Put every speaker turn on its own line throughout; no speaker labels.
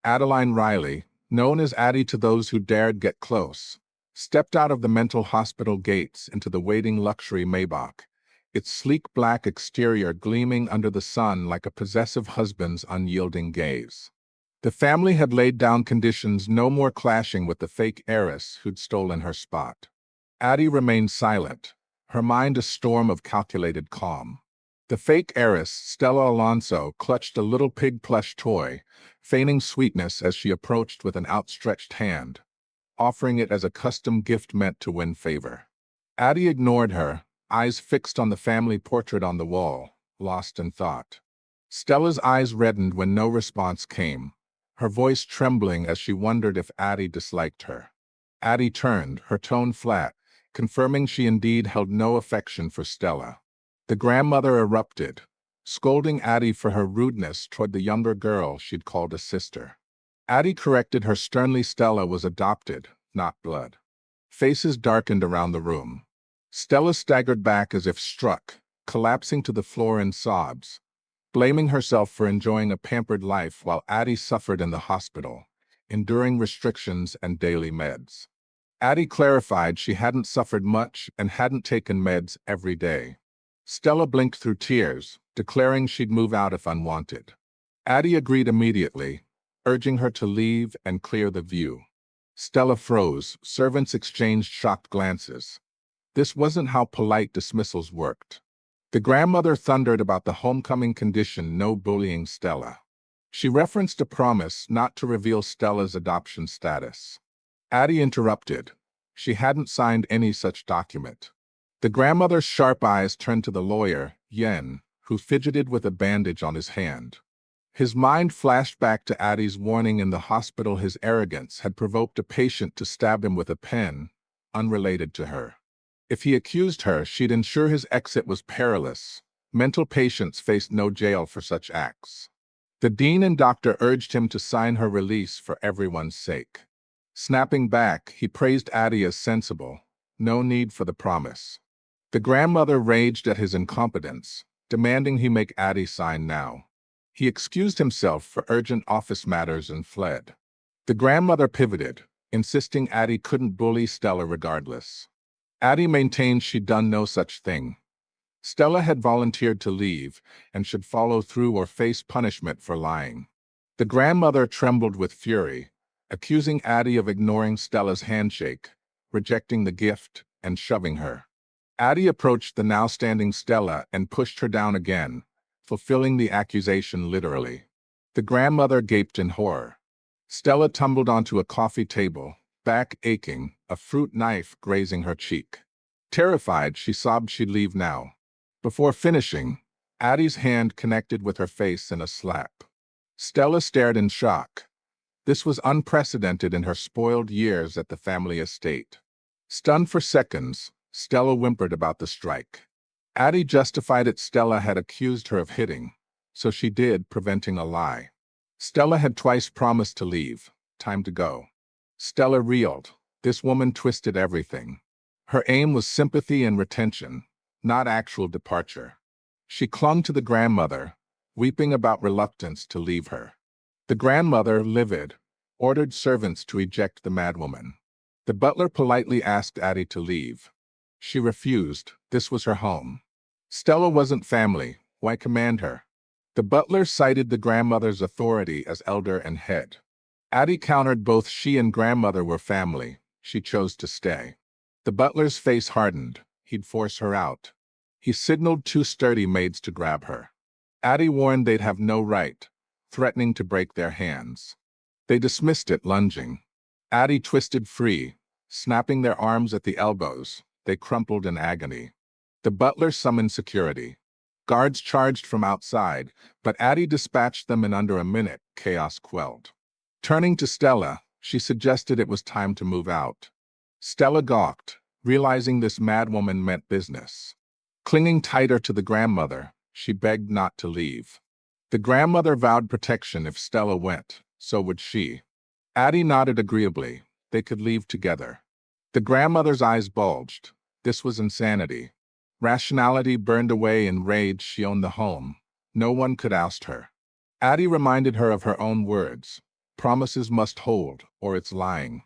Adeline Riley, known as Addie to those who dared get close, stepped out of the mental hospital gates into the waiting luxury Maybach, its sleek black exterior gleaming under the sun like a possessive husband's unyielding gaze. The family had laid down conditions no more clashing with the fake heiress who'd stolen her spot. Addie remained silent, her mind a storm of calculated calm. The fake heiress, Stella Alonso, clutched a little pig plush toy, feigning sweetness as she approached with an outstretched hand, offering it as a custom gift meant to win favor. Addie ignored her, eyes fixed on the family portrait on the wall, lost in thought. Stella's eyes reddened when no response came, her voice trembling as she wondered if Addie disliked her. Addie turned, her tone flat, confirming she indeed held no affection for Stella. The grandmother erupted, scolding Addie for her rudeness toward the younger girl she'd called a sister. Addie corrected her sternly. Stella was adopted, not blood. Faces darkened around the room. Stella staggered back as if struck, collapsing to the floor in sobs, blaming herself for enjoying a pampered life while Addie suffered in the hospital, enduring restrictions and daily meds. Addie clarified she hadn't suffered much and hadn't taken meds every day. Stella blinked through tears, declaring she'd move out if unwanted. Addie agreed immediately, urging her to leave and clear the view. Stella froze, servants exchanged shocked glances. This wasn't how polite dismissals worked. The grandmother thundered about the homecoming condition: no bullying Stella. She referenced a promise not to reveal Stella's adoption status. Addie interrupted. She hadn't signed any such document. The grandmother's sharp eyes turned to the lawyer, Yen, who fidgeted with a bandage on his hand. His mind flashed back to Addie's warning in the hospital. His arrogance had provoked a patient to stab him with a pen, unrelated to her. If he accused her, she'd ensure his exit was perilous. Mental patients faced no jail for such acts. The dean and doctor urged him to sign her release for everyone's sake. Snapping back, he praised Addie as sensible. No need for the promise. The grandmother raged at his incompetence, demanding he make Addie sign now. He excused himself for urgent office matters and fled. The grandmother pivoted, insisting Addie couldn't bully Stella regardless. Addie maintained she'd done no such thing. Stella had volunteered to leave and should follow through or face punishment for lying. The grandmother trembled with fury, accusing Addie of ignoring Stella's handshake, rejecting the gift, and shoving her. Addie approached the now standing Stella and pushed her down again, fulfilling the accusation literally. The grandmother gaped in horror. Stella tumbled onto a coffee table, back aching, a fruit knife grazing her cheek. Terrified, she sobbed she'd leave now. Before finishing, Addie's hand connected with her face in a slap. Stella stared in shock. This was unprecedented in her spoiled years at the family estate. Stunned for seconds, Stella whimpered about the strike. Addie justified it. Stella had accused her of hitting, so she did, preventing a lie. Stella had twice promised to leave. Time to go. Stella reeled. This woman twisted everything. Her aim was sympathy and retention, not actual departure. She clung to the grandmother, weeping about reluctance to leave her. The grandmother, livid, ordered servants to eject the madwoman. The butler politely asked Addie to leave. She refused. This was her home. Stella wasn't family. Why command her? The butler cited the grandmother's authority as elder and head. Addie countered both she and grandmother were family. She chose to stay. The butler's face hardened. He'd force her out. He signaled two sturdy maids to grab her. Addie warned they'd have no right, threatening to break their hands. They dismissed it, lunging. Addie twisted free, snapping their arms at the elbows. They crumpled in agony. The butler summoned security. Guards charged from outside, but Addie dispatched them in under a minute, chaos quelled. Turning to Stella, she suggested it was time to move out. Stella gawked, realizing this madwoman meant business. Clinging tighter to the grandmother, she begged not to leave. The grandmother vowed protection. If Stella went, so would she. Addie nodded agreeably. They could leave together. The grandmother's eyes bulged. This was insanity. Rationality burned away in rage. She owned the home. No one could oust her. Addie reminded her of her own words. Promises must hold, or it's lying.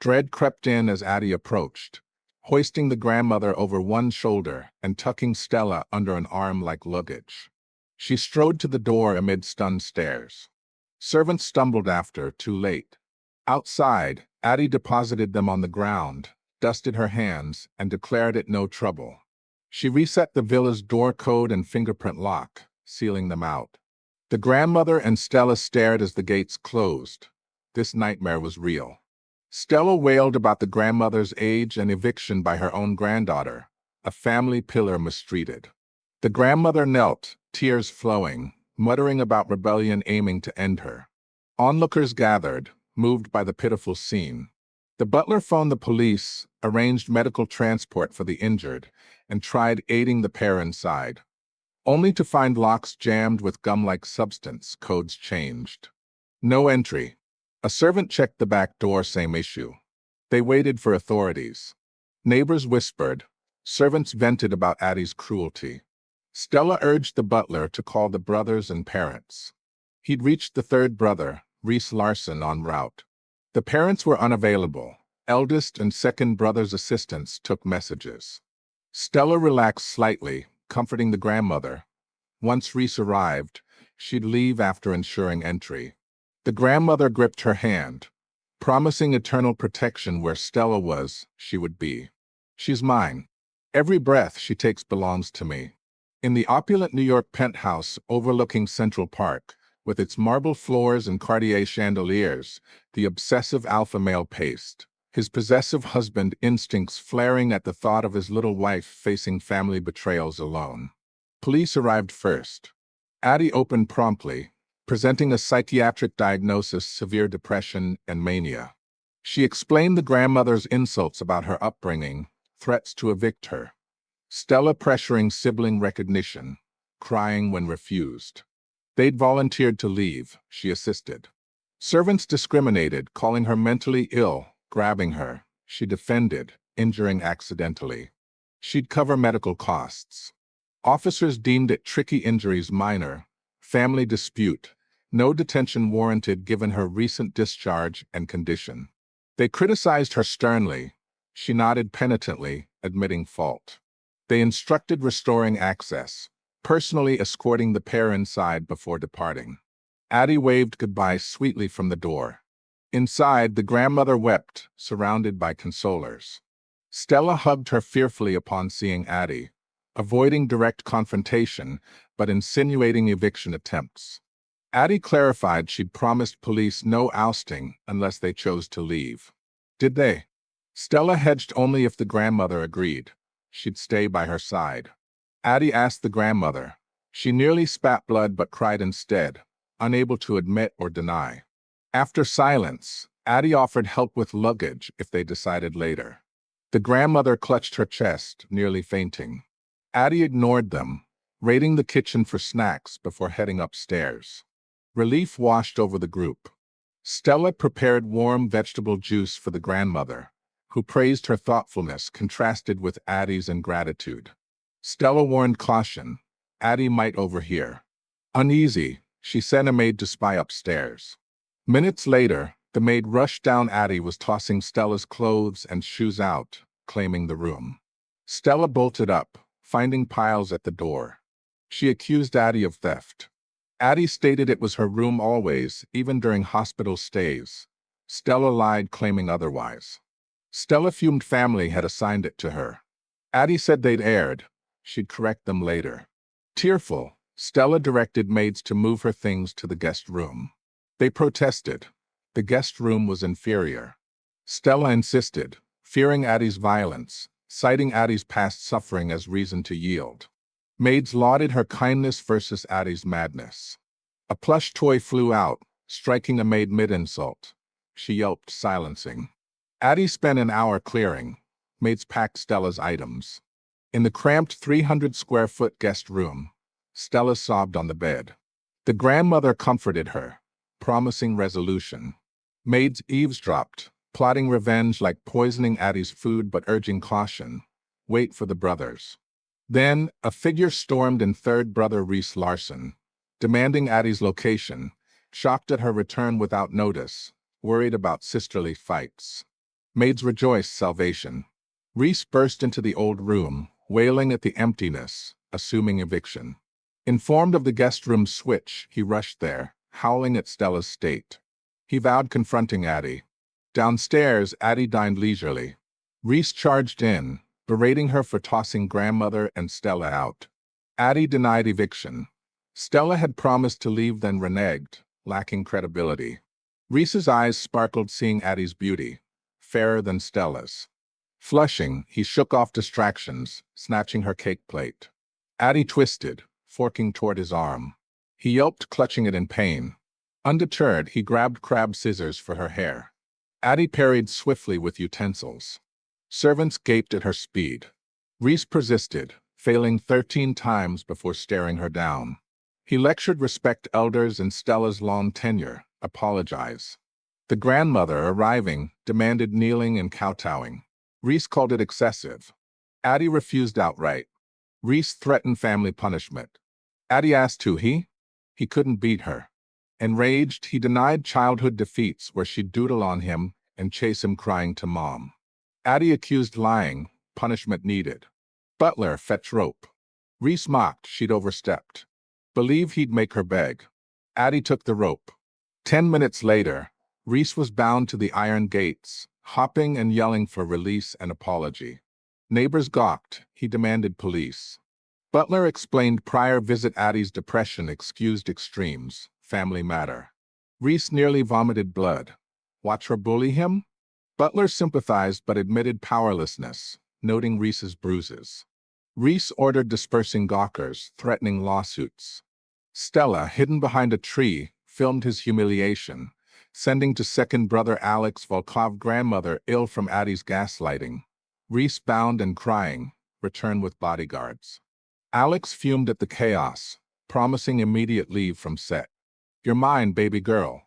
Dread crept in as Addie approached, hoisting the grandmother over one shoulder and tucking Stella under an arm like luggage. She strode to the door amid stunned stares. Servants stumbled after, too late. Outside, Addie deposited them on the ground, dusted her hands, and declared it no trouble. She reset the villa's door code and fingerprint lock, sealing them out. The grandmother and Stella stared as the gates closed. This nightmare was real. Stella wailed about the grandmother's age and eviction by her own granddaughter, a family pillar mistreated. The grandmother knelt, tears flowing, muttering about rebellion aiming to end her. Onlookers gathered, moved by the pitiful scene. The butler phoned the police, arranged medical transport for the injured, and tried aiding the pair inside. Only to find locks jammed with gum-like substance, codes changed. No entry. A servant checked the back door, same issue. They waited for authorities. Neighbors whispered. Servants vented about Addie's cruelty. Stella urged the butler to call the brothers and parents. He'd reached the third brother, Reese Larson, en route. The parents were unavailable. Eldest and second brother's assistants took messages. Stella relaxed slightly, comforting the grandmother. Once Reese arrived, she'd leave after ensuring entry. The grandmother gripped her hand. Promising eternal protection where Stella was, she would be. She's mine. Every breath she takes belongs to me. In the opulent New York penthouse overlooking Central Park, with its marble floors and Cartier chandeliers, the obsessive alpha male paced, his possessive husband instincts flaring at the thought of his little wife facing family betrayals alone. Police arrived first. Addie opened promptly, presenting a psychiatric diagnosis, severe depression and mania. She explained the grandmother's insults about her upbringing, threats to evict her. Stella pressuring sibling recognition, crying when refused. They'd volunteered to leave, she assisted. Servants discriminated, calling her mentally ill, grabbing her. She defended, injuring accidentally. She'd cover medical costs. Officers deemed it tricky injuries minor, family dispute, no detention warranted given her recent discharge and condition. They criticized her sternly. She nodded penitently, admitting fault. They instructed restoring access, personally escorting the pair inside before departing. Addie waved goodbye sweetly from the door. Inside, the grandmother wept, surrounded by consolers. Stella hugged her fearfully upon seeing Addie, avoiding direct confrontation, but insinuating eviction attempts. Addie clarified she'd promised police no ousting unless they chose to leave. Did they? Stella hedged only if the grandmother agreed. She'd stay by her side. Addie asked the grandmother. She nearly spat blood but cried instead, unable to admit or deny. After silence, Addie offered help with luggage if they decided later. The grandmother clutched her chest, nearly fainting. Addie ignored them, raiding the kitchen for snacks before heading upstairs. Relief washed over the group. Stella prepared warm vegetable juice for the grandmother, who praised her thoughtfulness contrasted with Addie's ingratitude. Stella warned caution. Addie might overhear. Uneasy, she sent a maid to spy upstairs. Minutes later, the maid rushed down. Addie was tossing Stella's clothes and shoes out, claiming the room. Stella bolted up, finding piles at the door. She accused Addie of theft. Addie stated it was her room always, even during hospital stays. Stella lied, claiming otherwise. Stella fumed family had assigned it to her. Addie said they'd erred. She'd correct them later. Tearful, Stella directed maids to move her things to the guest room. They protested. The guest room was inferior. Stella insisted, fearing Addie's violence, citing Addie's past suffering as reason to yield. Maids lauded her kindness versus Addie's madness. A plush toy flew out, striking a maid mid-insult. She yelped, silencing. Addie spent an hour clearing. Maids packed Stella's items. In the cramped 300-square-foot guest room, Stella sobbed on the bed. The grandmother comforted her, promising resolution. Maids eavesdropped, plotting revenge like poisoning Addie's food but urging caution. Wait for the brothers. Then, a figure stormed in third brother Reese Larson, demanding Addie's location, shocked at her return without notice, worried about sisterly fights. Maids rejoiced salvation. Reese burst into the old room, wailing at the emptiness, assuming eviction. Informed of the guest room's switch, he rushed there, howling at Stella's state. He vowed confronting Addie. Downstairs, Addie dined leisurely. Reese charged in, berating her for tossing grandmother and Stella out. Addie denied eviction. Stella had promised to leave then reneged, lacking credibility. Reese's eyes sparkled seeing Addie's beauty, fairer than Stella's. Flushing, he shook off distractions, snatching her cake plate. Addie twisted, forking toward his arm. He yelped, clutching it in pain. Undeterred, he grabbed crab scissors for her hair. Addie parried swiftly with utensils. Servants gaped at her speed. Reese persisted, failing 13 times before staring her down. He lectured respect elders and Stella's long tenure, apologize. The grandmother, arriving, demanded kneeling and kowtowing. Reese called it excessive. Addie refused outright. Reese threatened family punishment. Addie asked who he couldn't beat her. Enraged, he denied childhood defeats where she'd doodle on him and chase him crying to mom. Addie accused lying, punishment needed. Butler, fetch rope. Reese mocked she'd overstepped. Believe he'd make her beg. Addie took the rope. 10 minutes later, Reese was bound to the iron gates, hopping and yelling for release and apology. Neighbors gawked. He demanded police. Butler explained prior visit Addie's depression excused extremes, family matter. Reese nearly vomited blood. Watch her bully him? Butler sympathized but admitted powerlessness, noting Reese's bruises. Reese ordered dispersing gawkers, threatening lawsuits. Stella, hidden behind a tree, filmed his humiliation, sending to second brother Alex Volkov grandmother ill from Addie's gaslighting. Reese, bound and crying, returned with bodyguards. Alex fumed at the chaos, promising immediate leave from set. You're mine, baby girl.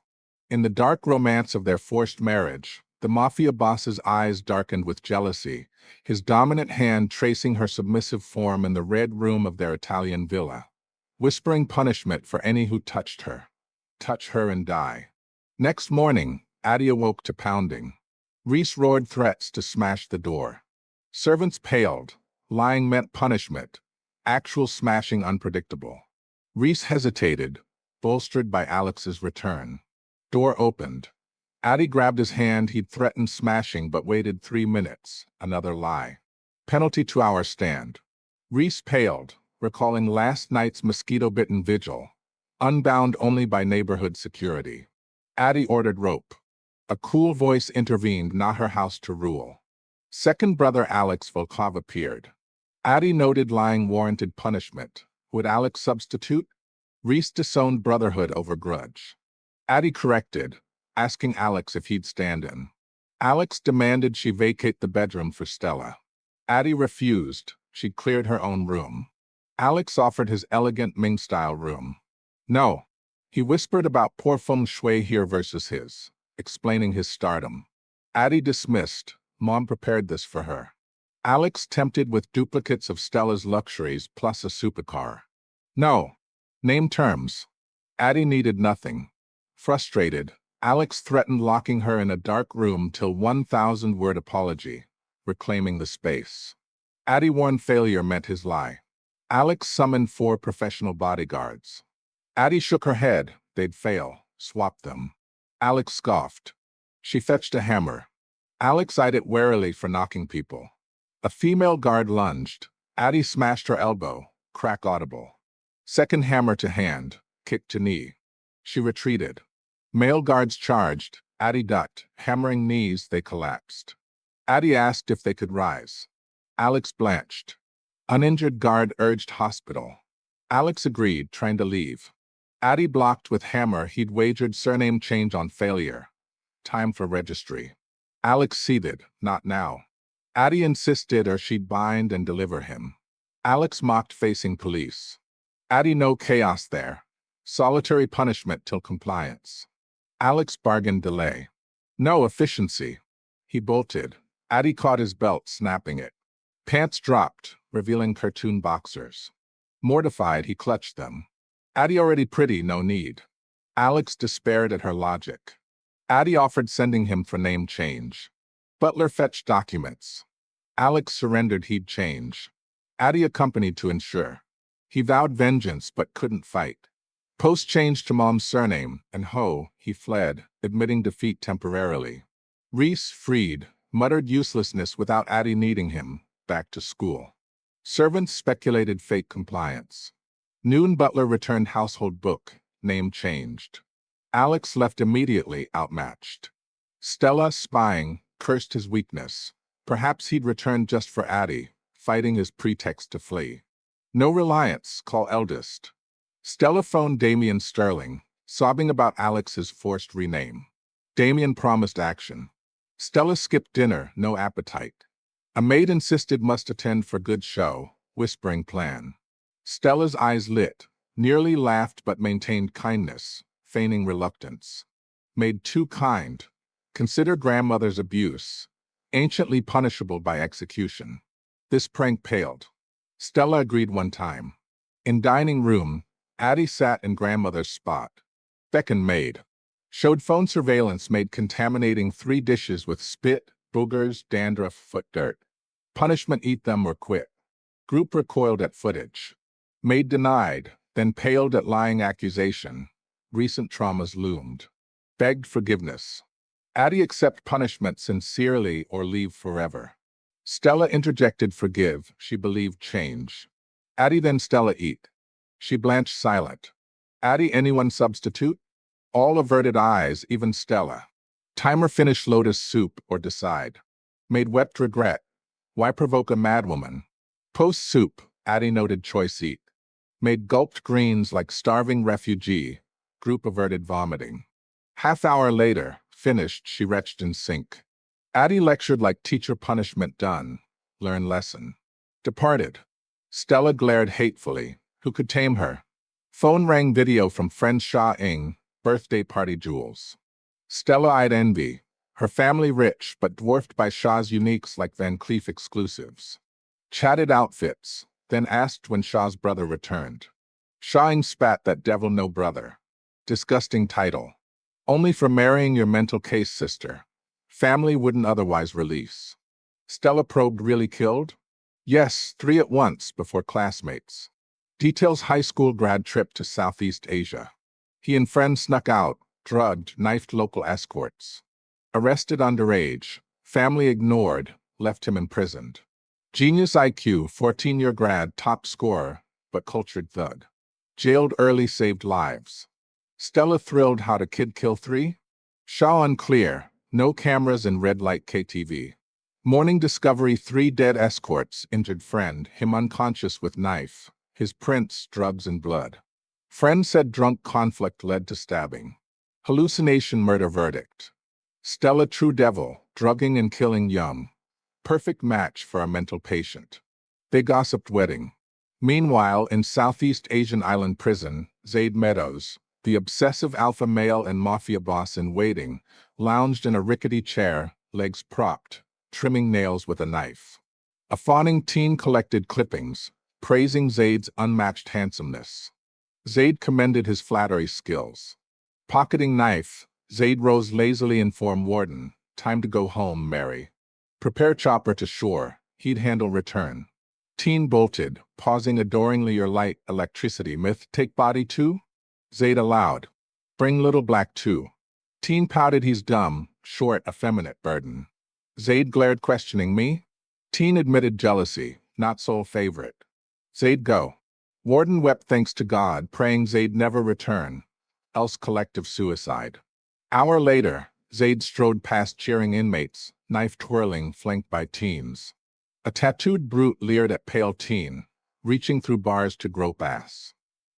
In the dark romance of their forced marriage, the mafia boss's eyes darkened with jealousy, his dominant hand tracing her submissive form in the red room of their Italian villa, whispering punishment for any who touched her. Touch her and die. Next morning, Addie awoke to pounding. Reese roared threats to smash the door. Servants paled. Lying meant punishment. Actual smashing unpredictable. Reese hesitated, bolstered by Alex's return. Door opened. Addie grabbed his hand. He'd threatened smashing but waited 3 minutes. Another lie. Penalty 2-hour stand. Reese paled, recalling last night's mosquito-bitten vigil, unbound only by neighborhood security. Addie ordered rope. A cool voice intervened, not her house to rule. Second brother Alex Volkov appeared. Addie noted lying warranted punishment. Would Alex substitute? Reese disowned brotherhood over grudge. Addie corrected, asking Alex if he'd stand in. Alex demanded she vacate the bedroom for Stella. Addie refused. She cleared her own room. Alex offered his elegant Ming-style room. No. He whispered about poor feng shui here versus his, explaining his stardom. Addie dismissed. Mom prepared this for her. Alex tempted with duplicates of Stella's luxuries plus a supercar. No. Name terms. Addie needed nothing. Frustrated, Alex threatened locking her in a dark room till 1,000-word apology, reclaiming the space. Addie warned failure meant his lie. Alex summoned 4 professional bodyguards. Addie shook her head. They'd fail. Swap them. Alex scoffed. She fetched a hammer. Alex eyed it warily for knocking people. A female guard lunged. Addie smashed her elbow. Crack audible. Second hammer to hand. Kick to knee. She retreated. Male guards charged. Addie ducked. Hammering knees, they collapsed. Addie asked if they could rise. Alex blanched. Uninjured guard urged hospital. Alex agreed, trying to leave. Addie blocked with hammer. He'd wagered surname change on failure. Time for registry. Alex seethed. Not now. Addie insisted or she'd bind and deliver him. Alex mocked facing police. Addie, no chaos there. Solitary punishment till compliance. Alex bargained delay. No efficiency. He bolted. Addie caught his belt, snapping it. Pants dropped, revealing cartoon boxers. Mortified, he clutched them. Addie already pretty, no need. Alex despaired at her logic. Addie offered sending him for name change. Butler fetched documents. Alex surrendered he'd change. Addie accompanied to ensure. He vowed vengeance but couldn't fight. Post changed to Mom's surname, and he fled, admitting defeat temporarily. Reese, freed, muttered uselessness without Addie needing him, back to school. Servants speculated fake compliance. Noon Butler returned household book, name changed. Alex left immediately, outmatched. Stella, spying, cursed his weakness. Perhaps he'd returned just for Addie, fighting his pretext to flee. No reliance, call eldest. Stella phoned Damien Sterling, sobbing about Alex's forced rename. Damien promised action. Stella skipped dinner, no appetite. A maid insisted must attend for good show, whispering plan. Stella's eyes lit, nearly laughed but maintained kindness, feigning reluctance. Made too kind. Consider grandmother's abuse, anciently punishable by execution. This prank paled. Stella agreed one time. In dining room, Addie sat in grandmother's spot. Beckoned maid. Showed phone surveillance made contaminating 3 dishes with spit, boogers, dandruff, foot dirt. Punishment eat them or quit. Group recoiled at footage. Maid denied, then paled at lying accusation. Recent traumas loomed. Begged forgiveness. Addie accept punishment sincerely or leave forever. Stella interjected forgive, she believed change. Addie then Stella eat. She blanched silent. Addie anyone substitute? All averted eyes, even Stella. Timer finish lotus soup or decide. Maid wept regret. Why provoke a madwoman? Post soup, Addie noted choice eat. Maid gulped greens like starving refugee. Group averted vomiting. Half hour later, finished, she retched in sink. Addie lectured like teacher punishment done. Learn lesson. Departed. Stella glared hatefully. Who could tame her? Phone rang video from friend Sha Ing, birthday party jewels. Stella eyed envy. Her family rich but dwarfed by Sha's uniques like Van Cleef exclusives. Chatted outfits, then asked when Sha's brother returned. Sha Ing spat that devil no brother. Disgusting title. Only for marrying your mental case sister. Family wouldn't otherwise release. Stella probed really killed? Yes, 3 at once before classmates. Details high school grad trip to Southeast Asia. He and friends snuck out, drugged, knifed local escorts. Arrested underage. Family ignored, left him imprisoned. Genius IQ, 14-year grad, top scorer, but cultured thug. Jailed early, saved lives. Stella thrilled how to kid kill 3? Shaw unclear, no cameras and red light KTV. Morning discovery 3 dead escorts, injured friend, him unconscious with knife, his prints, drugs and blood. Friend said drunk conflict led to stabbing. Hallucination murder verdict. Stella true devil, drugging and killing young. Perfect match for a mental patient. They gossiped wedding. Meanwhile, in Southeast Asian island prison, Zaid Meadows, the obsessive alpha male and mafia boss in waiting, lounged in a rickety chair, legs propped, trimming nails with a knife. A fawning teen collected clippings, praising Zaid's unmatched handsomeness. Zaid commended his flattery skills. Pocketing knife, Zaid rose lazily, informed warden, time to go home, Mary. Prepare chopper to shore, he'd handle return. Teen bolted, pausing adoringly, your light, electricity myth, take body too? Zaid aloud, bring little black too. Teen pouted he's dumb, short, effeminate burden. Zaid glared questioning me. Teen admitted jealousy, not sole favorite. Zaid go. Warden wept thanks to God, praying Zaid never return, else collective suicide. Hour later, Zaid strode past cheering inmates, knife twirling, flanked by teens. A tattooed brute leered at pale teen, reaching through bars to grope ass.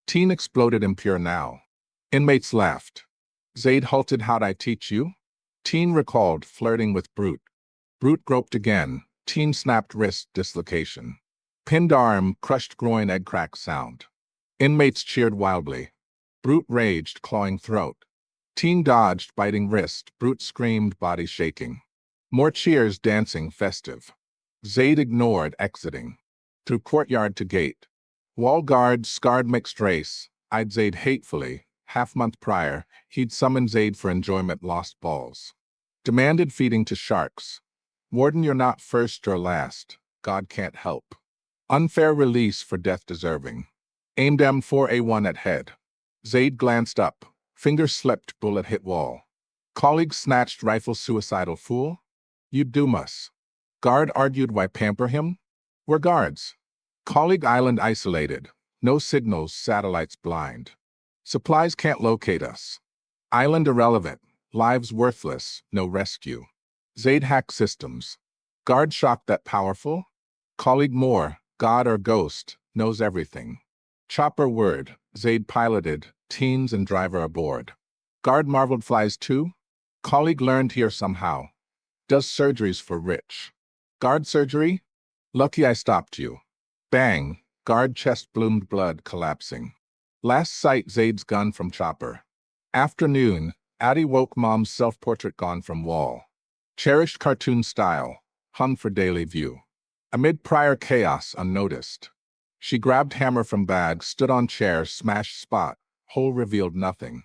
Teen exploded impure now. Inmates laughed. Zaid halted, how'd I teach you? Teen recalled, flirting with brute. Brute groped again. Teen snapped wrist, dislocation. Pinned arm, crushed groin, egg crack sound. Inmates cheered wildly. Brute raged, clawing throat. Teen dodged, biting wrist. Brute screamed, body shaking. More cheers, dancing, festive. Zaid ignored, exiting. Through courtyard to gate. Wall guard, scarred mixed race, eyed Zaid hatefully. Half-month prior, he'd summoned Zaid for enjoyment lost balls. Demanded feeding to sharks. Warden, you're not first or last. God can't help. Unfair release for death deserving. Aimed M4A1 at head. Zaid glanced up. Finger slipped, bullet hit wall. Colleague snatched rifle, suicidal fool. You'd doom us. Guard argued, why pamper him? We're guards. Colleague, island isolated. No signals, satellites blind. Supplies can't locate us. Island irrelevant. Lives worthless, no rescue. Zaid hack systems. Guard shocked, that powerful? Colleague, more, God or ghost, knows everything. Chopper word, Zaid piloted, teens and driver aboard. Guard marveled, flies too? Colleague learned here somehow. Does surgeries for rich. Guard surgery? Lucky I stopped you. Bang, guard chest bloomed, blood collapsing. Last sight, Zaid's gun from chopper. Afternoon, Addie woke, mom's self-portrait gone from wall. Cherished cartoon style, hung for daily view. Amid prior chaos, unnoticed. She grabbed hammer from bag, stood on chair, smashed spot, hole revealed nothing.